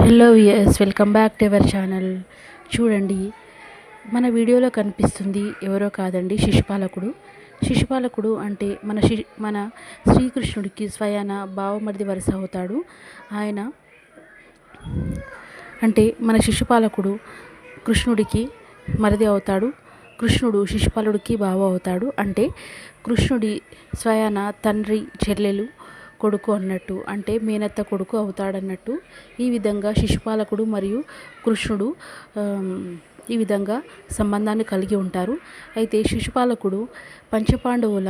Hello viewers, welcome back to our channel. చూడండి, మన వీడియోలో కనిపిస్తుంది ఎవరో కాదండి, శిశుపాలకుడు. శిశుపాలకుడు అంటే మన శ్రీకృష్ణుడికి స్వయాన బావమరిది వరుస అవుతాడు. ఆయన అంటే మన శిశుపాలకుడు కృష్ణుడికి మరిది అవుతాడు. కృష్ణుడు శిశుపాలుడికి బావ అవుతాడు. అంటే కృష్ణుడి స్వయాన తండ్రి చెల్లెలు కొడుకు అన్నట్టు, అంటే మేనత్త కొడుకు అవుతాడన్నట్టు. ఈ విధంగా శిశుపాలకుడు మరియు కృష్ణుడు ఈ విధంగా సంబంధాన్ని కలిగి ఉంటారు. అయితే శిశుపాలకుడు పంచపాండవుల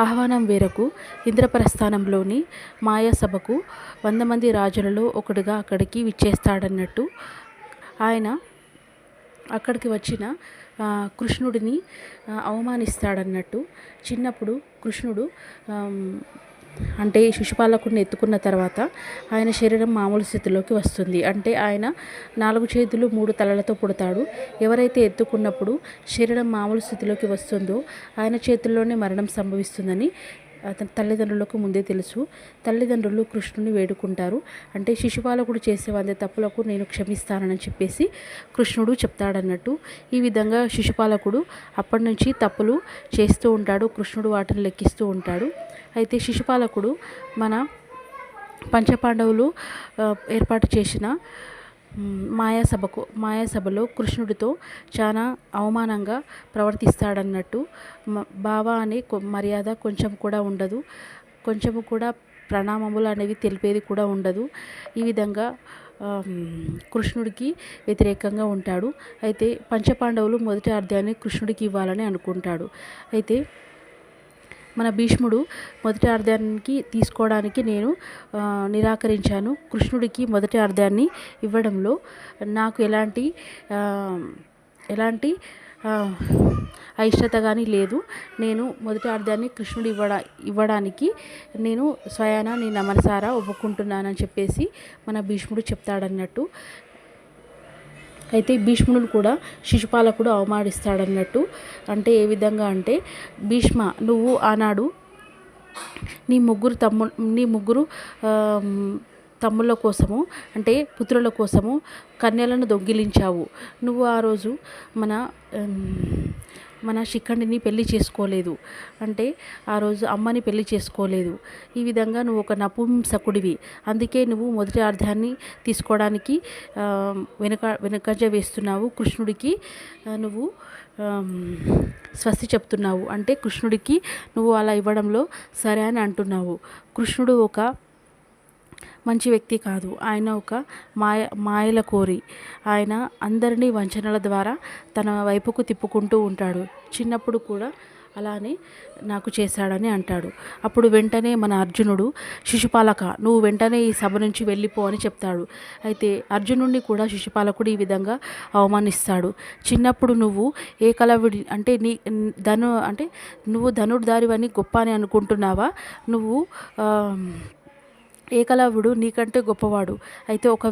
ఆహ్వానం మేరకు ఇంద్రప్రస్థానంలోని మాయాసభకు 100 మంది రాజులలో ఒకటిగా అక్కడికి విచ్చేస్తాడన్నట్టు. ఆయన అక్కడికి వచ్చిన కృష్ణుడిని అవమానిస్తాడన్నట్టు. చిన్నప్పుడు కృష్ణుడు అంటే శిశుపాలకుడిని ఎత్తుకున్న తర్వాత ఆయన శరీరం మామూలు స్థితిలోకి వస్తుంది. అంటే ఆయన 4 చేతులు 3 తలలతో పుడతాడు. ఎవరైతే ఎత్తుకున్నప్పుడు శరీరం మామూలు స్థితిలోకి వస్తుందో ఆయన చేతుల్లోనే మరణం సంభవిస్తుందని అతని తల్లిదండ్రులకు ముందే తెలుసు. తల్లిదండ్రులు కృష్ణుని వేడుకుంటారు. అంటే శిశుపాలకుడు చేసే 100 తప్పులకు నేను క్షమిస్తానని చెప్పేసి కృష్ణుడు చెప్తాడన్నట్టు. ఈ విధంగా శిశుపాలకుడు అప్పటి నుంచి తప్పులు చేస్తూ ఉంటాడు. కృష్ణుడు వాటిని లెక్కిస్తూ ఉంటాడు. అయితే శిశుపాలకుడు మన పంచపాండవులు ఏర్పాటు చేసిన మాయాసభలో కృష్ణుడితో చాలా అవమానంగా ప్రవర్తిస్తాడన్నట్టు. బావ అనే మర్యాద కొంచెం కూడా ఉండదు. కొంచెము కూడా ప్రణామములు అనేవి తెలిపేది కూడా ఉండదు. ఈ విధంగా కృష్ణుడికి వ్యతిరేకంగా ఉంటాడు. అయితే పంచపాండవులు మొదటి అర్ధ్యాన్ని కృష్ణుడికి ఇవ్వాలని అనుకుంటాడు. అయితే మన భీష్ముడు మొదటి అర్ధానికి తీసుకోవడానికి నేను నిరాకరించాను. కృష్ణుడికి మొదటి అర్ధాన్ని ఇవ్వడంలో నాకు ఎలాంటి అయిష్టత కానీ లేదు. నేను మొదటి అర్ధాన్ని కృష్ణుడు ఇవ్వడానికి నేను స్వయాన నేను మనసారా ఒప్పుకుంటున్నానని చెప్పేసి మన భీష్ముడు చెప్తాడన్నట్టు. అయితే భీష్ముడిని కూడా శిశుపాలకుడు అవమానిస్తాడన్నట్టు. అంటే ఏ విధంగా అంటే, భీష్మ, నువ్వు ఆనాడు నీ ముగ్గురు తమ్ముళ్ళ కోసము, అంటే పుత్రుల కోసము కన్యలను దొంగిలించావు. నువ్వు ఆ రోజు మన శిఖండిని పెళ్లి చేసుకోలేదు. అంటే ఆ రోజు అమ్మని పెళ్లి చేసుకోలేదు. ఈ విధంగా నువ్వు ఒక నపుంసకుడివి. అందుకే నువ్వు మొదటి అర్ధాన్ని తీసుకోవడానికి వెనుకంజ వేస్తున్నావు. కృష్ణుడికి నువ్వు స్వస్తి చెప్తున్నావు. అంటే కృష్ణుడికి నువ్వు అలా ఇవ్వడంలో సరే అని అంటున్నావు. కృష్ణుడు ఒక మంచి వ్యక్తి కాదు. ఆయన ఒక మాయల కోరి. ఆయన అందరినీ వంచనల ద్వారా తన వైపుకు తిప్పుకుంటూ ఉంటాడు. చిన్నప్పుడు కూడా అలానే నాకు చేశాడని అంటాడు. అప్పుడు వెంటనే మన అర్జునుడు, శిశుపాలక, నువ్వు వెంటనే ఈ సభ నుంచి వెళ్ళిపో అని చెప్తాడు. అయితే అర్జునుడిని కూడా శిశుపాలకుడు ఈ విధంగా అవమానిస్తాడు. చిన్నప్పుడు నువ్వు ఏకలవ్యుడి అంటే నువ్వు ధనుర్ధారివని గొప్ప అని అనుకుంటున్నావా? నువ్వు ఏకలవ్యుడు నీకంటే గొప్పవాడు. అయితే ఒక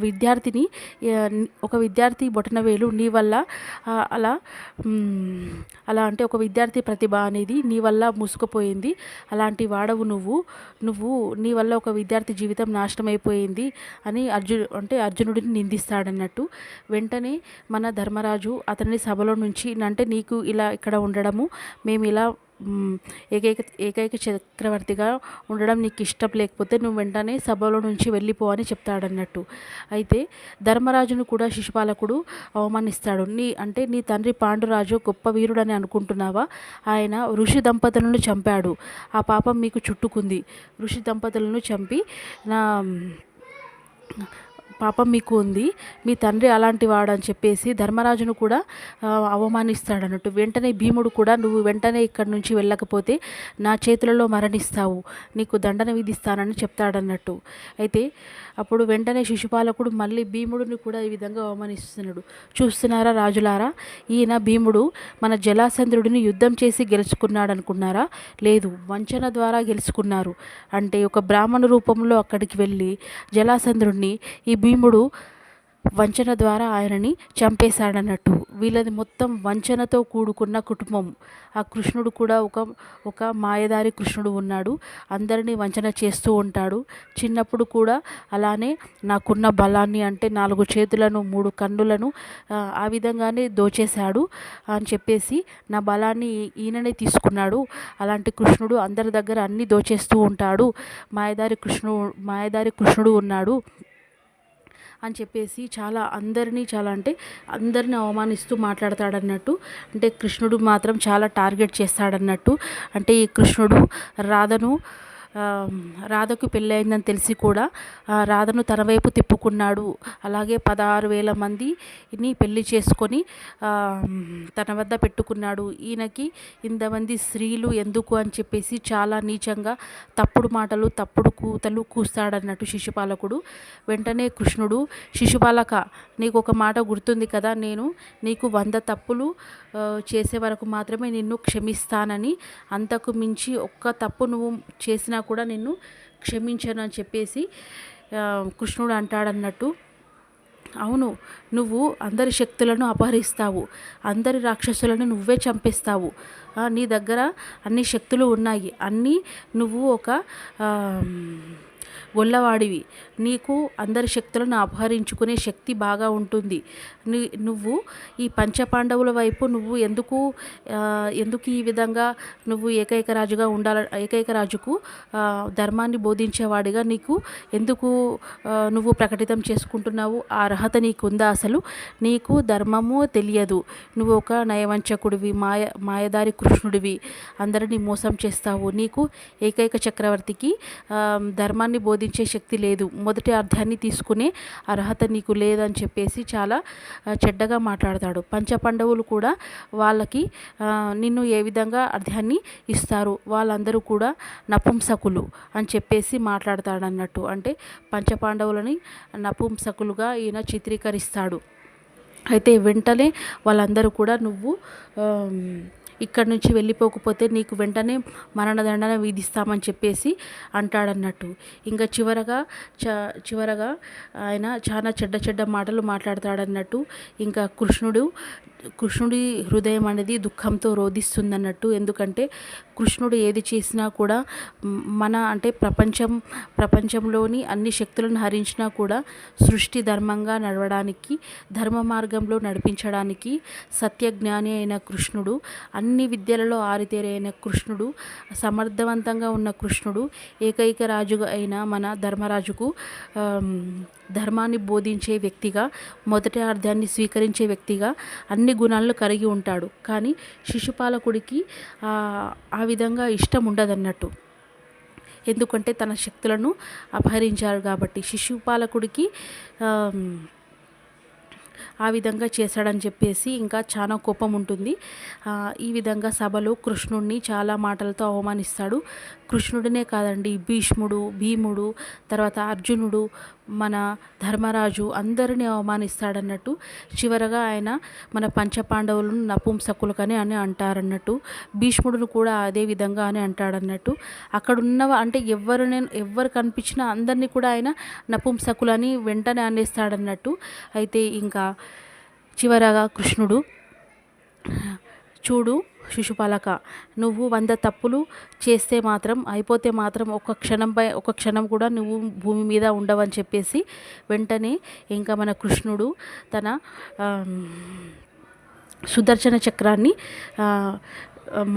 విద్యార్థి బొటనవేలు నీ వల్ల అలా అంటే ఒక విద్యార్థి ప్రతిభ అనేది నీ వల్ల మూసుకుపోయింది. అలాంటి వాడవు నువ్వు నీ వల్ల ఒక విద్యార్థి జీవితం నాశనం అయిపోయింది అని అర్జునుడిని నిందిస్తాడన్నట్టు. వెంటనే మన ధర్మరాజు అతని సభలో నుంచి, అంటే నీకు ఇలా ఇక్కడ ఉండడము, మేము ఇలా ఏకైక చక్రవర్తిగా ఉండడం నీకు ఇష్టం లేకపోతే నువ్వు వెంటనే సభలో నుంచి వెళ్ళిపో అని చెప్తాడన్నట్టు. అయితే ధర్మరాజును కూడా శిశుపాలకుడు అవమానిస్తాడు. నీ తండ్రి పాండురాజు గొప్ప వీరుడని అనుకుంటున్నావా? ఆయన ఋషి దంపతులను చంపాడు. ఆ పాపం మీకు చుట్టుకుంది. ఋషి దంపతులను చంపి పాపం మీకు ఉంది. మీ తండ్రి అలాంటి వాడు అని చెప్పేసి ధర్మరాజును కూడా అవమానిస్తాడన్నట్టు. వెంటనే భీముడు కూడా, నువ్వు వెంటనే ఇక్కడి నుంచి వెళ్ళకపోతే నా చేతులలో మరణిస్తావు, నీకు దండన విధిస్తానని చెప్తాడన్నట్టు. అయితే అప్పుడు వెంటనే శిశుపాలకుడు మళ్ళీ భీముడిని కూడా ఈ విధంగా అవమానిస్తున్నాడు. చూస్తున్నారా రాజులారా, ఈయన భీముడు మన జలాసంధుడిని యుద్ధం చేసి గెలుచుకున్నాడు అనుకున్నారా? లేదు, వంచన ద్వారా గెలుచుకున్నారు. అంటే ఒక బ్రాహ్మణ రూపంలో అక్కడికి వెళ్ళి జలాసంధుడిని ఈ భీముడు వంచన ద్వారా ఆయనని చంపేశాడన్నట్టు. వీళ్ళది మొత్తం వంచనతో కూడుకున్న కుటుంబం. ఆ కృష్ణుడు కూడా ఒక మాయదారి కృష్ణుడు ఉన్నాడు. అందరినీ వంచన చేస్తూ ఉంటాడు. చిన్నప్పుడు కూడా అలానే నాకున్న బలాన్ని, అంటే 4 చేతులను 3 కన్నులను ఆ విధంగానే దోచేశాడు అని చెప్పేసి, నా బలాన్ని ఈయననే తీసుకున్నాడు. అలాంటి కృష్ణుడు అందరి దగ్గర అన్నీ దోచేస్తూ ఉంటాడు. మాయదారి కృష్ణుడు ఉన్నాడు అని చెప్పేసి అందరినీ అవమానిస్తూ మాట్లాడతాడన్నట్టు. అంటే కృష్ణుడు మాత్రం చాలా టార్గెట్ చేస్తాడన్నట్టు. అంటే ఈ కృష్ణుడు రాధకు పెళ్ళయిందని తెలిసి కూడా రాధను తన వైపు తిప్పుకున్నాడు. అలాగే 16,000 మందిని పెళ్లి చేసుకొని తన వద్ద పెట్టుకున్నాడు. ఈయనకి ఇంతమంది స్త్రీలు ఎందుకు అని చెప్పేసి చాలా నీచంగా తప్పుడు మాటలు, తప్పుడు కూతలు కూస్తాడన్నట్టు శిశుపాలకుడు. వెంటనే కృష్ణుడు, శిశుపాలక, నీకు ఒక మాట గుర్తుంది కదా, నేను నీకు 100 తప్పులు చేసే వరకు మాత్రమే నిన్ను క్షమిస్తానని, అంతకు మించి ఒక్క తప్పు నువ్వు చేసినా కూడా నిన్ను క్షమించను అని చెప్పేసి కృష్ణుడు అంటాడన్నట్టు. అవును, నువ్వు అందరి శక్తులను అపహరిస్తావు, అందరి రాక్షసులను నువ్వే చంపేస్తావు, నీ దగ్గర అన్ని శక్తులు ఉన్నాయి, అన్నీ నువ్వు ఒక గొల్లవాడివి, నీకు అందరి శక్తులను అపహరించుకునే శక్తి బాగా ఉంటుంది. నువ్వు ఈ పంచపాండవుల వైపు నువ్వు ఎందుకు ఈ విధంగా నువ్వు ఏకైక రాజుకు ధర్మాన్ని బోధించేవాడిగా నీకు ఎందుకు నువ్వు ప్రకటితం చేసుకుంటున్నావు? ఆ అర్హత నీకుందా? అసలు నీకు ధర్మము తెలియదు, నువ్వు ఒక నయవంచకుడివి, మాయదారి కృష్ణుడివి, అందరినీ మోసం చేస్తావు, నీకు ఏకైక చక్రవర్తికి ధర్మాన్ని బోధించే శక్తి లేదు, మొదటి అధ్యాయాన్ని తీసుకునే అర్హత నీకు లేదని చెప్పేసి చాలా చెడ్డగా మాట్లాడతాడు. పంచపాండవులు కూడా వాళ్ళకి నిన్ను ఏ విధంగా అర్ధ్యాన్ని ఇస్తారు, వాళ్ళందరూ కూడా నపుంసకులు అని చెప్పేసి మాట్లాడతాడన్నట్టు. అంటే పంచపాండవులని నపుంసకులుగా ఈయన చిత్రీకరిస్తాడు. అయితే వెంటనే వాళ్ళందరూ కూడా నువ్వు ఇక్కడి నుంచి వెళ్ళిపోకపోతే నీకు వెంటనే మరణదండన విధిస్తామని చెప్పేసి అంటాడన్నట్టు. ఇంకా చివరగా ఆయన చాలా చెడ్డ మాటలు మాట్లాడతాడన్నట్టు. ఇంకా కృష్ణుడి హృదయం అనేది దుఃఖంతో రోధిస్తుందన్నట్టు. ఎందుకంటే కృష్ణుడు ఏది చేసినా కూడా అంటే ప్రపంచంలోని అన్ని శక్తులను హరించినా కూడా సృష్టి ధర్మంగా నడవడానికి, ధర్మ మార్గంలో నడిపించడానికి సత్యజ్ఞాని అయిన కృష్ణుడు, అన్ని విద్యలలో ఆరితేరైన కృష్ణుడు, సమర్థవంతంగా ఉన్న కృష్ణుడు, ఏకైక రాజుగా అయిన మన ధర్మరాజుకు ధర్మాన్ని బోధించే వ్యక్తిగా, మొదటి అర్థాన్ని స్వీకరించే వ్యక్తిగా అన్ని గుణాలను కలిగి ఉంటాడు. కానీ శిశుపాలకుడికి ఆ విధంగా ఇష్టం ఉండదన్నట్టు. ఎందుకంటే తన శక్తులను అపహరించారు కాబట్టి. శిశుపాలకుడికి ఆ విధంగా చేశాడని చెప్పేసి ఇంకా చాలా కోపం ఉంటుంది. ఈ విధంగా సభలో కృష్ణుడిని చాలా మాటలతో అవమానిస్తాడు. కృష్ణుడినే కాదండి, భీముడు, తర్వాత అర్జునుడు, మన ధర్మరాజు అందరినీ అవమానిస్తాడన్నట్టు. చివరగా ఆయన మన పంచపాండవులను నపుంసకులకని అని అంటారన్నట్టు. భీష్ముడును కూడా అదే విధంగా అని అంటాడన్నట్టు. అక్కడున్న అంటే ఎవరు కనిపించినా అందరినీ కూడా ఆయన నపుంసకులని వెంటనే అనేస్తాడన్నట్టు. అయితే ఇంకా చివరగా కృష్ణుడు, చూడు శిశుపాలక, నువ్వు 100 తప్పులు చేస్తే మాత్రం అయిపోతే మాత్రం ఒక క్షణం కూడా నువ్వు భూమి మీద ఉండవని చెప్పేసి వెంటనే ఇంకా మన కృష్ణుడు తన సుదర్శన చక్రాన్ని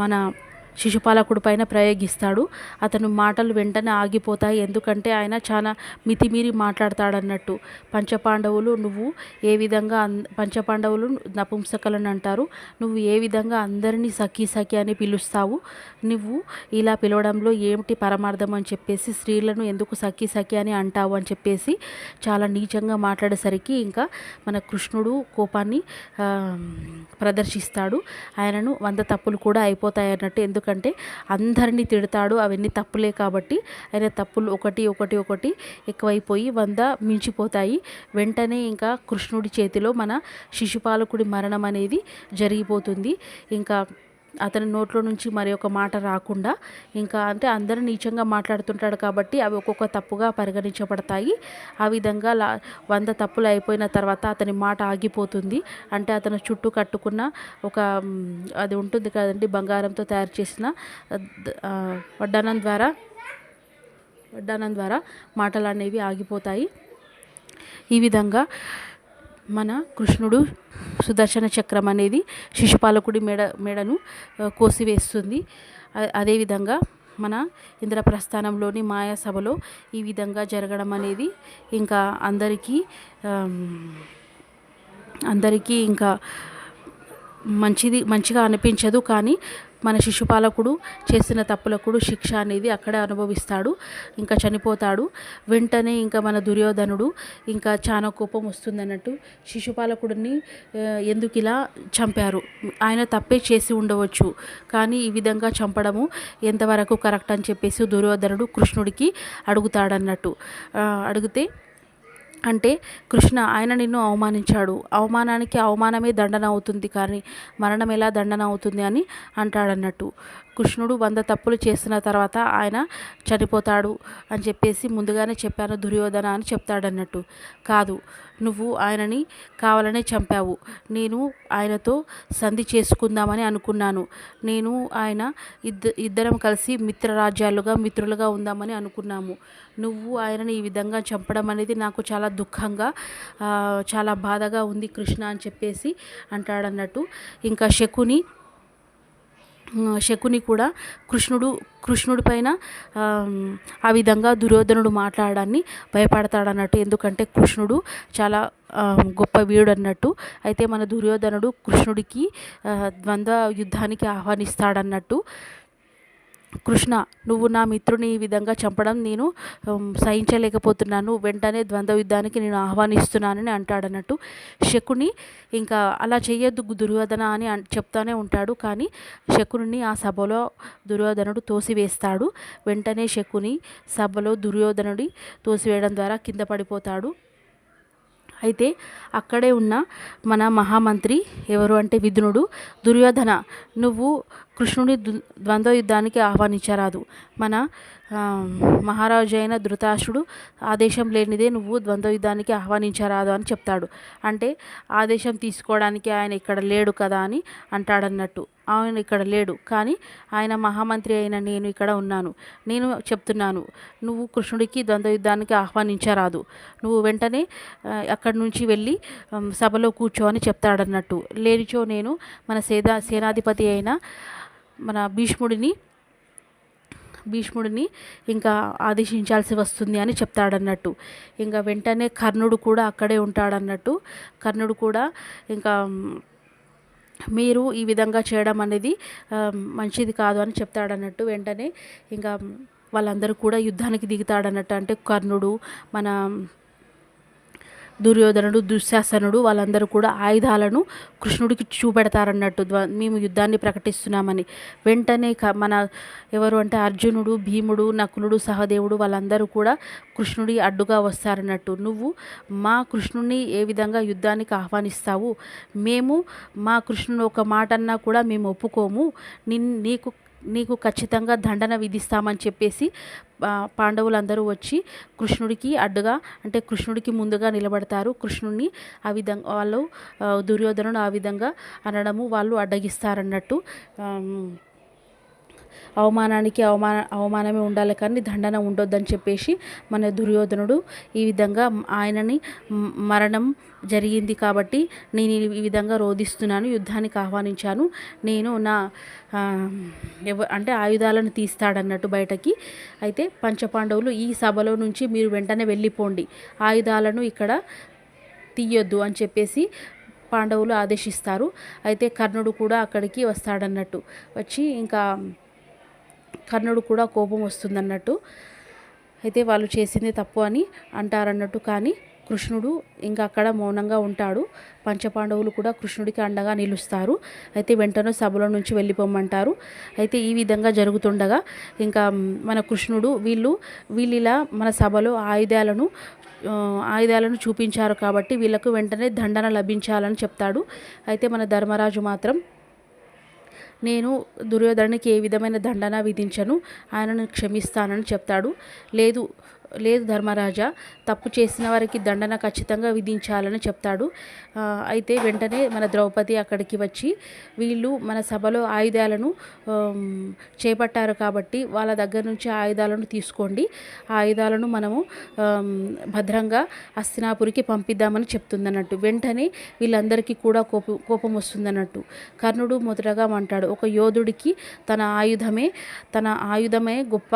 మన శిశుపాలకుడి పైన ప్రయోగిస్తాడు. అతను మాటలు వెంటనే ఆగిపోతాయి. ఎందుకంటే ఆయన చాలా మితిమీరి మాట్లాడతాడన్నట్టు. పంచపాండవులు నపుంసకులను అంటారు, నువ్వు ఏ విధంగా అందరినీ సఖి అని పిలుస్తావు, నువ్వు ఇలా పిలవడంలో ఏమిటి పరమార్థం అని చెప్పేసి, స్త్రీలను ఎందుకు సఖి అని అంటావు అని చెప్పేసి చాలా నీచంగా మాట్లాడేసరికి ఇంకా మన కృష్ణుడు కోపాన్ని ప్రదర్శిస్తాడు. ఆయనను 100 తప్పులు కూడా అయిపోతాయి అన్నట్టు. ఎందుకంటే అందరినీ తిడతాడు, అవన్నీ తప్పులే కాబట్టి ఆయన తప్పులు ఒకటి ఎక్కువైపోయి 100 మించిపోతాయి. వెంటనే ఇంకా కృష్ణుడి చేతిలో మన శిశుపాలకుడి మరణం అనేది జరిగిపోతుంది. ఇంకా అతని నోట్లో నుంచి మరి ఒక మాట రాకుండా, ఇంకా అంటే అందరూ నీచంగా మాట్లాడుతుంటాడు కాబట్టి అవి ఒక్కొక్క తప్పుగా పరిగణించబడతాయి. ఆ విధంగా 100 తప్పులు అయిపోయిన తర్వాత అతని మాట ఆగిపోతుంది. అంటే అతను చుట్టూ కట్టుకున్న ఒక అది ఉంటుంది కదండి, బంగారంతో తయారు చేసిన వడ్డానం ద్వారా మాటలు అనేవి ఆగిపోతాయి. ఈ విధంగా మన కృష్ణుడు సుదర్శన చక్రం అనేది శిశుపాలకుడి మెడను కోసివేస్తుంది. అదేవిధంగా మన ఇంద్రప్రస్థానంలోని మాయా సభలో ఈ విధంగా జరగడం అనేది ఇంకా అందరికీ ఇంకా మంచిగా అనిపించదు. కానీ మన శిశుపాలకుడు చేసిన తప్పులకు శిక్ష అనేది అక్కడే అనుభవిస్తాడు, ఇంకా చనిపోతాడు. వెంటనే ఇంకా మన దుర్యోధనుడు ఇంకా చాలా కోపం వస్తుందన్నట్టు, శిశుపాలకుడిని ఎందుకు ఇలా చంపారు, ఆయన తప్పే చేసి ఉండవచ్చు, కానీ ఈ విధంగా చంపడము ఎంతవరకు కరెక్ట్ అని చెప్పేసి దుర్యోధనుడు కృష్ణుడికి అడుగుతాడన్నట్టు. అడిగితే అంటే కృష్ణ, ఆయన నిన్ను అవమానించాడు, అవమానానికి అవమానమే దండన అవుతుంది, కానీ మరణం ఎలా దండన అవుతుంది అని అంటాడన్నట్టు. కృష్ణుడు 100 తప్పులు చేసిన తర్వాత ఆయన చనిపోతాడు అని చెప్పేసి ముందుగానే చెప్పాను దుర్యోధన అని చెప్తాడన్నట్టు. కాదు, నువ్వు ఆయనని కావాలనే చంపావు. నేను ఆయనతో సంధి చేసుకుందామని అనుకున్నాను. నేను ఆయన ఇద్దరం కలిసి మిత్రులుగా ఉందామని అనుకున్నాము. నువ్వు ఆయనని ఈ విధంగా చంపడం అనేది నాకు చాలా దుఃఖంగా, చాలా బాధగా ఉంది కృష్ణ అని చెప్పేసి అంటాడన్నట్టు. ఇంకా శకుని కూడా కృష్ణుడి పైన ఆ విధంగా దుర్యోధనుడు మాట్లాడడాన్ని భయపడతాడన్నట్టు. ఎందుకంటే కృష్ణుడు చాలా గొప్ప వీరుడు అన్నట్టు. అయితే మన దుర్యోధనుడు కృష్ణుడికి ద్వంద్వ యుద్ధానికి ఆహ్వానిస్తాడన్నట్టు. కృష్ణ, నువ్వు నా మిత్రుని ఈ విధంగా చంపడం నేను సహించలేకపోతున్నాను, వెంటనే ద్వంద్వ యుద్ధానికి నేను ఆహ్వానిస్తున్నానని అంటాడన్నట్టు. శకుని ఇంకా అలా చేయొద్దు దుర్యోధన అని చెప్తానే ఉంటాడు, కానీ శకుని ఆ సభలో దుర్యోధనుడు తోసివేస్తాడు. వెంటనే శకుని సభలో దుర్యోధనుడి తోసివేయడం ద్వారా కింద పడిపోతాడు. అయితే అక్కడే ఉన్న మన మహామంత్రి ఎవరు అంటే విదునుడు, దుర్యోధన, నువ్వు కృష్ణుని ద్వంద్వ యుద్ధానికి ఆహ్వానించరాదు. మన మహారాజు అయిన ధృతరాష్ట్రుడు ఆదేశం లేనిదే నువ్వు ద్వంద్వ యుద్ధానికి ఆహ్వానించరాదు అని చెప్తాడు. అంటే ఆదేశం తీసుకోవడానికి ఆయన ఇక్కడ లేడు కదా అని అంటాడన్నట్టు. ఆయన ఇక్కడ లేడు, కానీ ఆయన మహామంత్రి అయిన నేను ఇక్కడ ఉన్నాను. నేను చెప్తున్నాను, నువ్వు కృష్ణుడికి ద్వంద్వ యుద్ధానికి ఆహ్వానించరాదు. నువ్వు వెంటనే అక్కడి నుంచి వెళ్ళి సభలో కూర్చో అని చెప్తాడన్నట్టు. లేనిచో నేను మన సేనాధిపతి అయిన మన భీష్ముడిని ఇంకా ఆదేశించాల్సి వస్తుంది అని చెప్తాడన్నట్టు. ఇంకా వెంటనే కర్ణుడు కూడా అక్కడే ఉంటాడన్నట్టు. కర్ణుడు కూడా ఇంకా మీరు ఈ విధంగా చేయడం అనేది మంచిది కాదు అని చెప్తాడన్నట్టు. వెంటనే ఇంకా వాళ్ళందరూ కూడా యుద్ధానికి దిగుతాడన్నట్టు. అంటే కర్ణుడు, మన దుర్యోధనుడు, దుశ్శాసనుడు వాళ్ళందరూ కూడా ఆయుధాలను కృష్ణుడికి చూపెడతారన్నట్టు, మేము యుద్ధాన్ని ప్రకటిస్తున్నామని. వెంటనే మన ఎవరు అంటే అర్జునుడు, భీముడు, నకులుడు, సహదేవుడు వాళ్ళందరూ కూడా కృష్ణుడి అడ్డుగా వస్తారన్నట్టు. నువ్వు మా కృష్ణుడిని ఏ విధంగా యుద్ధానికి ఆహ్వానిస్తావు? మేము మా కృష్ణుని ఒక మాట అన్నా కూడా మేము ఒప్పుకోము, నీకు ఖచ్చితంగా దండన విధిస్తామని చెప్పేసి పాండవులందరూ వచ్చి కృష్ణుడికి అడ్డుగా, అంటే కృష్ణుడికి ముందుగా నిలబడతారు. కృష్ణుడిని ఆ విధంగా వాళ్ళు దుర్యోధనుడు ఆ విధంగా అనడము వాళ్ళు అడ్డగిస్తారన్నట్టు. అవమానానికి అవమానమే ఉండాలి, కానీ దండన ఉండొద్దని చెప్పేసి మన దుర్యోధనుడు ఈ విధంగా ఆయనని మరణం జరిగింది కాబట్టి నేను ఈ విధంగా రోధిస్తున్నాను, యుద్ధానికి ఆహ్వానించాను, నేను నా అంటే ఆయుధాలను తీస్తాడన్నట్టు బయటకి. అయితే పంచపాండవులు, ఈ సభలో నుంచి మీరు వెంటనే వెళ్ళిపోండి, ఆయుధాలను ఇక్కడ తీయొద్దు అని చెప్పేసి పాండవులు ఆదేశిస్తారు. అయితే కర్ణుడు కూడా అక్కడికి వస్తాడన్నట్టు. వచ్చి ఇంకా కర్ణుడు కూడా కోపం వస్తుందన్నట్టు. అయితే వాళ్ళు చేసింది తప్పు అని అంటారన్నట్టు. కానీ కృష్ణుడు ఇంకా అక్కడ మౌనంగా ఉంటాడు. పంచపాండవులు కూడా కృష్ణుడికి అండగా నిలుస్తారు. అయితే వెంటనే సభలో నుంచి వెళ్ళిపోమంటారు. అయితే ఈ విధంగా జరుగుతుండగా ఇంకా మన కృష్ణుడు వీళ్ళు ఇలా మన సభలో ఆయుధాలను చూపించారు కాబట్టి వీళ్ళకు వెంటనే దండన లభించాలని చెప్తాడు. అయితే మన ధర్మరాజు మాత్రం నేను దుర్యోధనునికి ఏ విధమైన దండన విధించను, ఆయనను క్షమిస్తానని చెప్తాడు. లేదు లేదు ధర్మరాజా, తప్పు చేసిన వారికి దండన ఖచ్చితంగా విధించాలని చెప్తాడు. అయితే వెంటనే మన ద్రౌపది అక్కడికి వచ్చి, వీళ్ళు మన సభలో ఆయుధాలను చేపట్టారు కాబట్టి వాళ్ళ దగ్గర నుంచి ఆయుధాలను తీసుకోండి, ఆ ఆయుధాలను మనము భద్రంగా హస్తినాపురికి పంపిద్దామని చెప్తుందన్నట్టు. వెంటనే వీళ్ళందరికీ కూడా కోపం వస్తుందన్నట్టు. కర్ణుడు మొదటగా అంటాడు, ఒక యోధుడికి తన ఆయుధమే గొప్ప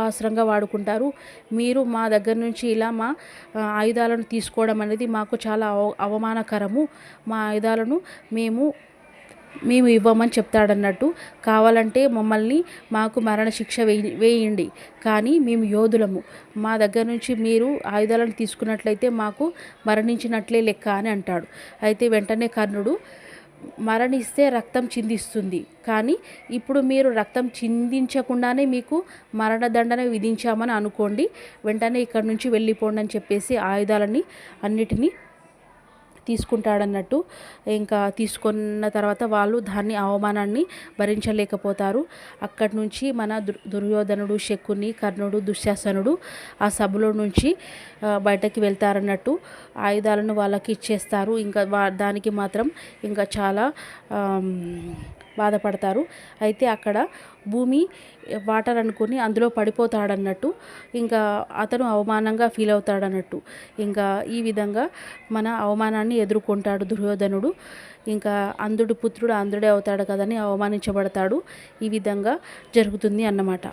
ఆశ్రంగా వాడుకుంటారు. మీరు మా దగ్గర నుంచి ఇలా మా ఆయుధాలను తీసుకోవడం అనేది మాకు చాలా అవమానకరము. మా ఆయుధాలను మేము ఇవ్వమని చెప్తాడన్నట్టు. కావాలంటే మమ్మల్ని మాకు మరణశిక్ష వేయండి, కానీ మేము యోధులము, మా దగ్గర నుంచి మీరు ఆయుధాలను తీసుకున్నట్లయితే మాకు మరణించినట్లే లెక్క అని అంటాడు. అయితే వెంటనే కర్ణుడు, మరణిస్తే రక్తం చిందిస్తుంది, కానీ ఇప్పుడు మీరు రక్తం చిందించకుండానే మీకు మరణదండన విధించామని అనుకోండి, వెంటనే ఇక్కడి నుంచి వెళ్ళిపోండి అని చెప్పేసి ఆయుధాలని అన్నిటినీ తీసుకుంటాడన్నట్టు. ఇంకా తీసుకున్న తర్వాత వాళ్ళు దాన్ని అవమానాన్ని భరించలేకపోతారు. అక్కడి నుంచి మన దుర్యోధనుడు, శకుని, కర్ణుడు, దుశ్శాసనుడు ఆ సభలో నుంచి బయటకి వెళ్తారన్నట్టు. ఆయుధాలను వాళ్ళకి ఇచ్చేస్తారు. ఇంకా దానికి మాత్రం ఇంకా చాలా బాధపడతారు. అయితే అక్కడ భూమి వాటర్ అనుకుని అందులో పడిపోతాడన్నట్టు. ఇంకా అతను అవమానంగా ఫీల్ అవుతాడన్నట్టు. ఇంకా ఈ విధంగా మన అవమానాన్ని ఎదుర్కొంటాడు దుర్యోధనుడు. ఇంకా అంధుడు పుత్రుడు అంధుడే అవుతాడు కదని అవమానించబడతాడు. ఈ విధంగా జరుగుతుంది అన్నమాట.